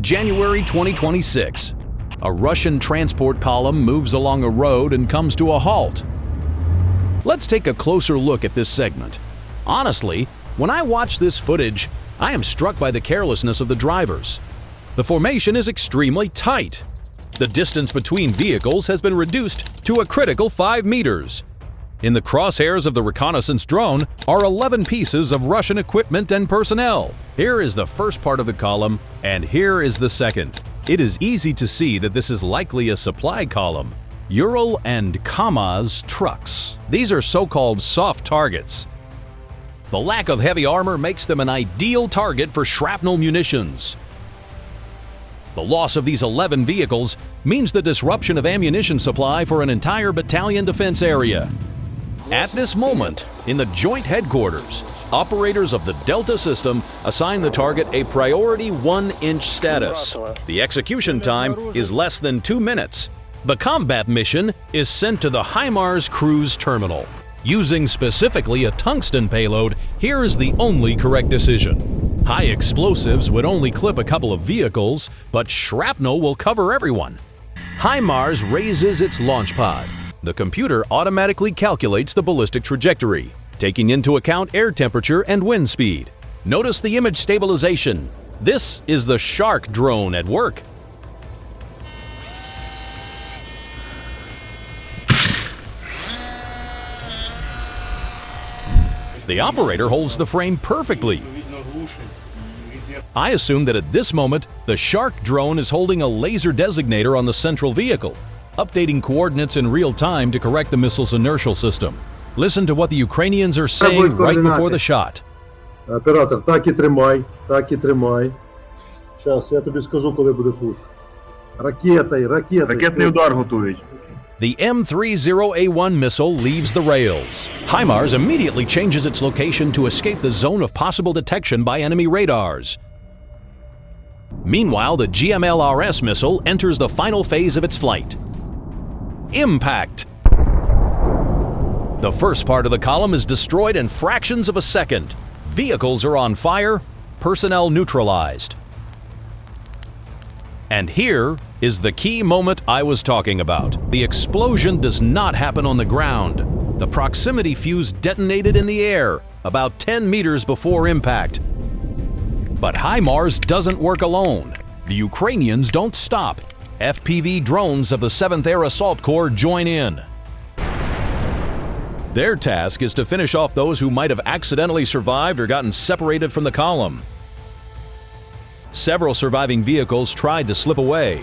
January 2026. A Russian transport column moves along a road and comes to a halt. Let's take a closer look at this segment. Honestly, when I watch this footage, I am struck by the carelessness of the drivers. The formation is extremely tight. The distance between vehicles has been reduced to a critical 5 meters. In the crosshairs of the reconnaissance drone are 11 pieces of Russian equipment and personnel. Here is the first part of the column, and here is the second. It is easy to see that this is likely a supply column. Ural and Kamaz trucks. These are so-called soft targets. The lack of heavy armor makes them an ideal target for shrapnel munitions. The loss of these 11 vehicles means the disruption of ammunition supply for an entire battalion defense area. At this moment, in the joint headquarters, operators of the Delta system assign the target a priority 1-inch status. The execution time is less than 2 minutes. The combat mission is sent to the HIMARS cruise terminal. Using specifically a tungsten payload, here is the only correct decision. High explosives would only clip a couple of vehicles, but shrapnel will cover everyone. HIMARS raises its launch pod. The computer automatically calculates the ballistic trajectory, taking into account air temperature and wind speed. Notice the image stabilization. This is the Shark drone at work. The operator holds the frame perfectly. I assume that at this moment, the Shark drone is holding a laser designator on the central vehicle, updating coordinates in real time to correct the missile's inertial system. Listen to what the Ukrainians are saying right before the shot. Оператор, так і тримай, так і тримай. Зараз, я тобі скажу, коли буде пуск. Ракетой. Ракетний удар готують. The M30A1 missile leaves the rails. HIMARS immediately changes its location to escape the zone of possible detection by enemy radars. Meanwhile, the GMLRS missile enters the final phase of its flight. Impact! The first part of the column is destroyed in fractions of a second. Vehicles are on fire, personnel neutralized. And here is the key moment I was talking about. The explosion does not happen on the ground. The proximity fuse detonated in the air, about 10 meters before impact. But HIMARS doesn't work alone. The Ukrainians don't stop. FPV drones of the 7th Air Assault Corps join in. Their task is to finish off those who might have accidentally survived or gotten separated from the column. Several surviving vehicles tried to slip away.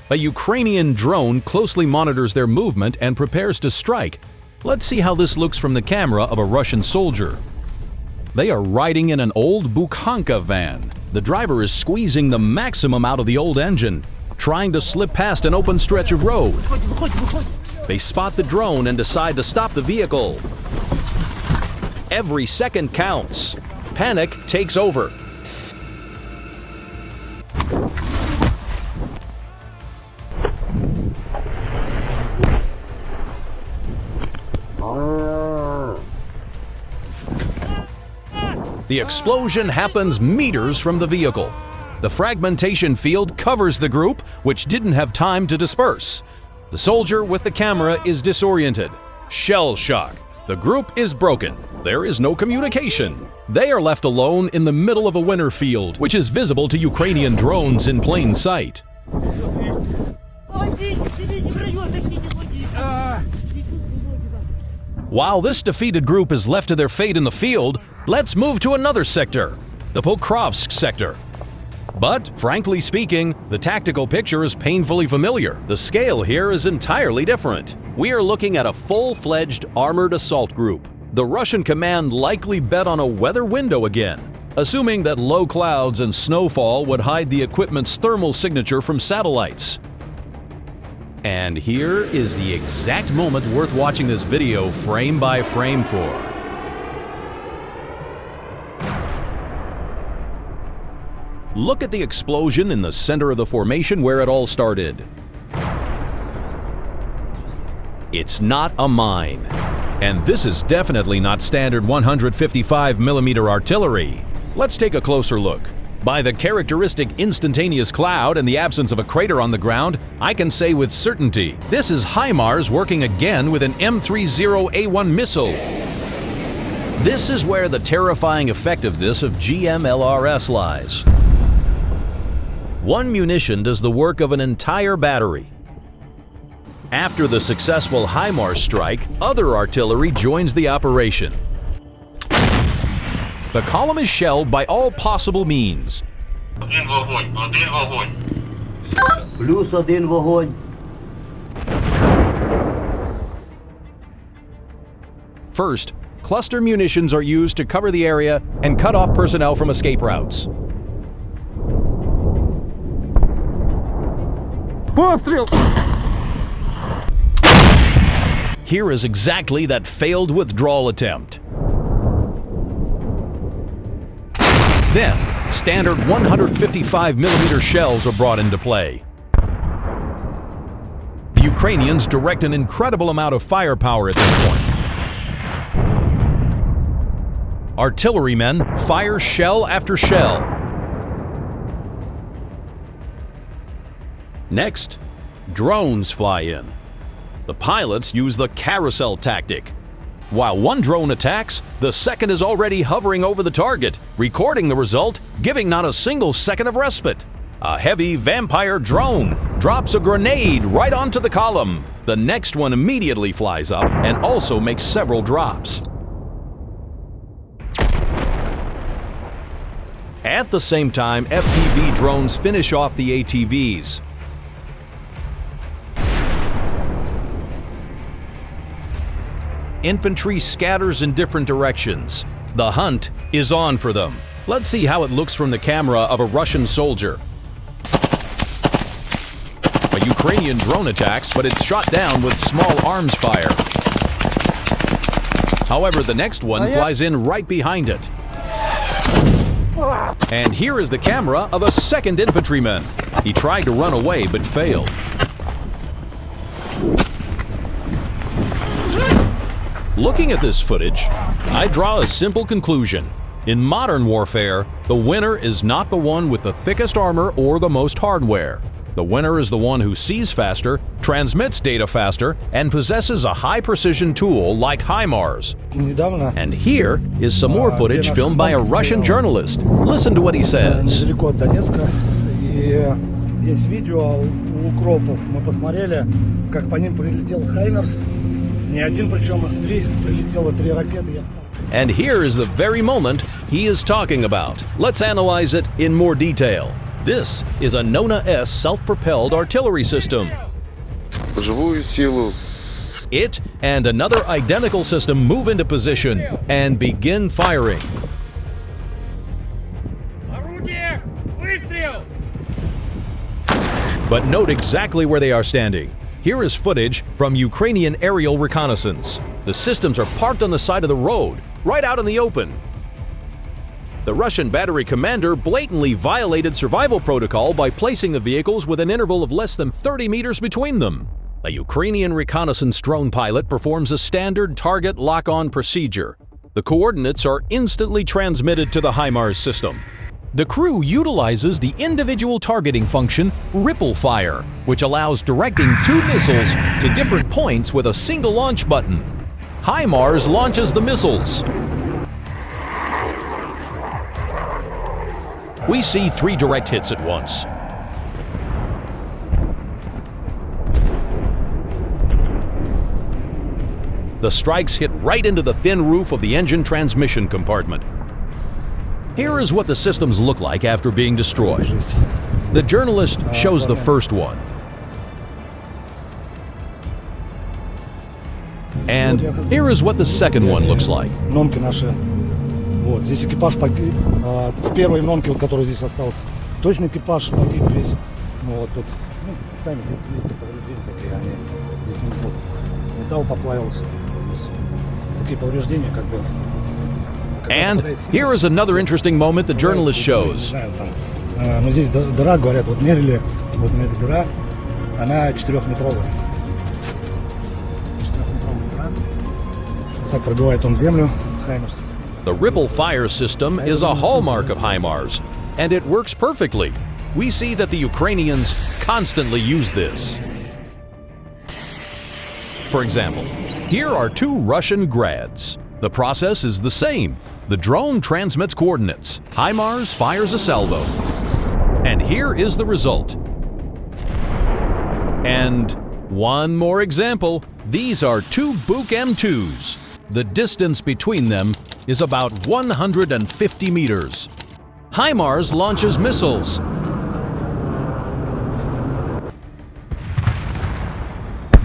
A Ukrainian drone closely monitors their movement and prepares to strike. Let's see how this looks from the camera of a Russian soldier. They are riding in an old Bukhanka van. The driver is squeezing the maximum out of the old engine, trying to slip past an open stretch of road. They spot the drone and decide to stop the vehicle. Every second counts. Panic takes over. The explosion happens meters from the vehicle. The fragmentation field covers the group, which didn't have time to disperse. The soldier with the camera is disoriented. Shell shock. The group is broken. There is no communication. They are left alone in the middle of a winter field, which is visible to Ukrainian drones in plain sight. While this defeated group is left to their fate in the field, let's move to another sector, the Pokrovsk sector. But, frankly speaking, the tactical picture is painfully familiar. The scale here is entirely different. We are looking at a full-fledged armored assault group. The Russian command likely bet on a weather window again, assuming that low clouds and snowfall would hide the equipment's thermal signature from satellites. And here is the exact moment worth watching this video frame by frame for. Look at the explosion in the center of the formation where it all started. It's not a mine. And this is definitely not standard 155mm artillery. Let's take a closer look. By the characteristic instantaneous cloud and the absence of a crater on the ground, I can say with certainty, this is HIMARS working again with an M30A1 missile. This is where the terrifying effectiveness of GMLRS lies. One munition does the work of an entire battery. After the successful HIMARS strike, other artillery joins the operation. The column is shelled by all possible means. Плюс один вогонь. First, cluster munitions are used to cover the area and cut off personnel from escape routes. Here is exactly that failed withdrawal attempt. Then, standard 155mm shells are brought into play. The Ukrainians direct an incredible amount of firepower at this point. Artillerymen fire shell after shell. Next, drones fly in. The pilots use the carousel tactic. While one drone attacks, the second is already hovering over the target, recording the result, giving not a single second of respite. A heavy vampire drone drops a grenade right onto the column. The next one immediately flies up and also makes several drops. At the same time, FPV drones finish off the ATVs. Infantry scatters in different directions. The hunt is on for them. Let's see how it looks from the camera of a Russian soldier. A Ukrainian drone attacks, but it's shot down with small arms fire. However, the next one flies in right behind it. And here is the camera of a second infantryman. He tried to run away but failed. Looking at this footage, I draw a simple conclusion. In modern warfare, the winner is not the one with the thickest armor or the most hardware. The winner is the one who sees faster, transmits data faster, and possesses a high-precision tool like HIMARS. And here is some more footage filmed by a Russian journalist. Listen to what he says. Недалеко от Донецка. И есть видео у укропов. Мы посмотрели, как по ним прилетел HIMARS. Не один, причем их три. Прилетело 3 ракеты. Я стал. And here is the very moment he is talking about. Let's analyze it in more detail. This is a Nona-S self-propelled artillery system. Живую силу. It and another identical system move into position and begin firing. But note exactly where they are standing. Here is footage from Ukrainian aerial reconnaissance. The systems are parked on the side of the road, right out in the open. The Russian battery commander blatantly violated survival protocol by placing the vehicles with an interval of less than 30 meters between them. A Ukrainian reconnaissance drone pilot performs a standard target lock-on procedure. The coordinates are instantly transmitted to the HIMARS system. The crew utilizes the individual targeting function ripple fire, which allows directing 2 missiles to different points with a single launch button. HIMARS launches the missiles. We see 3 direct hits at once. The strikes hit right into the thin roof of the engine transmission compartment. Here is what the systems look like after being destroyed. The journalist shows the first one. And here is what the second one looks like. Номки наши. Вот, здесь экипаж погиб. В первой номке, вот, который здесь остался, точно экипаж погиб весь. Вот тут, ну, сами видите, повреждения какие они здесь не будут. Металл поплавился. Такие повреждения, как бы. And here is another interesting moment the journalist shows. Но здесь дыра, говорят, вот мерили, вот эта дыра, она 4-метровая. 4-метровая дыра. Вот так пробивает он землю, HIMARS. The ripple fire system is a hallmark of HIMARS. And it works perfectly. We see that the Ukrainians constantly use this. For example, here are two Russian grads. The process is the same. The drone transmits coordinates. HIMARS fires a salvo. And here is the result. And one more example. These are two Buk M2s. The distance between them is about 150 meters. HIMARS launches missiles.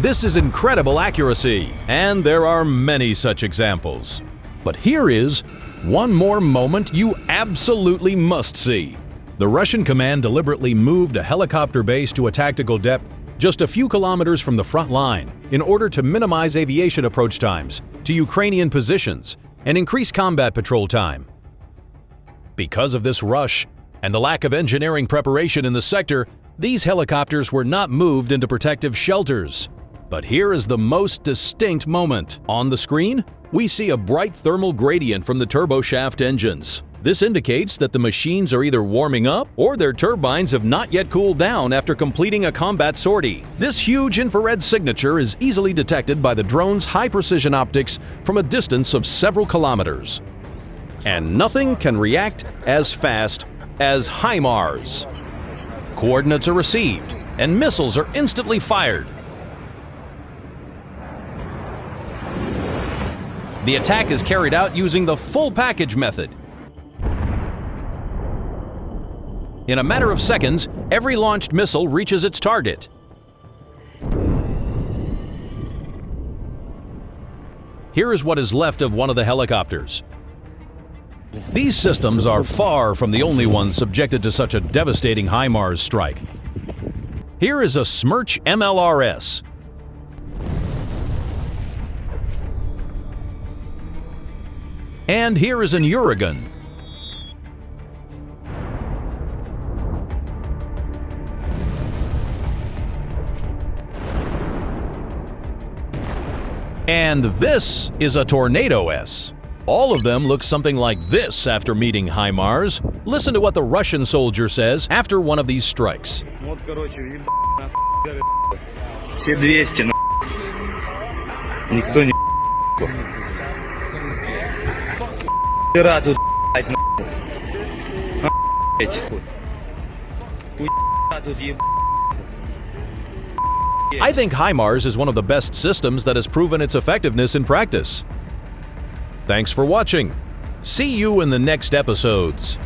This is incredible accuracy, and there are many such examples. But here is one more moment you absolutely must see. The Russian command deliberately moved a helicopter base to a tactical depth just a few kilometers from the front line in order to minimize aviation approach times to Ukrainian positions and increase combat patrol time. Because of this rush and the lack of engineering preparation in the sector, these helicopters were not moved into protective shelters. But here is the most distinct moment. On the screen, we see a bright thermal gradient from the turboshaft engines. This indicates that the machines are either warming up or their turbines have not yet cooled down after completing a combat sortie. This huge infrared signature is easily detected by the drone's high-precision optics from a distance of several kilometers. And nothing can react as fast as HIMARS. Coordinates are received, and missiles are instantly fired. The attack is carried out using the full package method. In a matter of seconds, every launched missile reaches its target. Here is what is left of one of the helicopters. These systems are far from the only ones subjected to such a devastating HIMARS strike. Here is a Smerch MLRS. And here is an Uragan. And this is a Tornado S. All of them look something like this after meeting HIMARS. Listen to what the Russian soldier says after one of these strikes. Все 200 на. Никто не тут I think HIMARS is one of the best systems that has proven its effectiveness in practice. Thanks for watching. See you in the next episodes.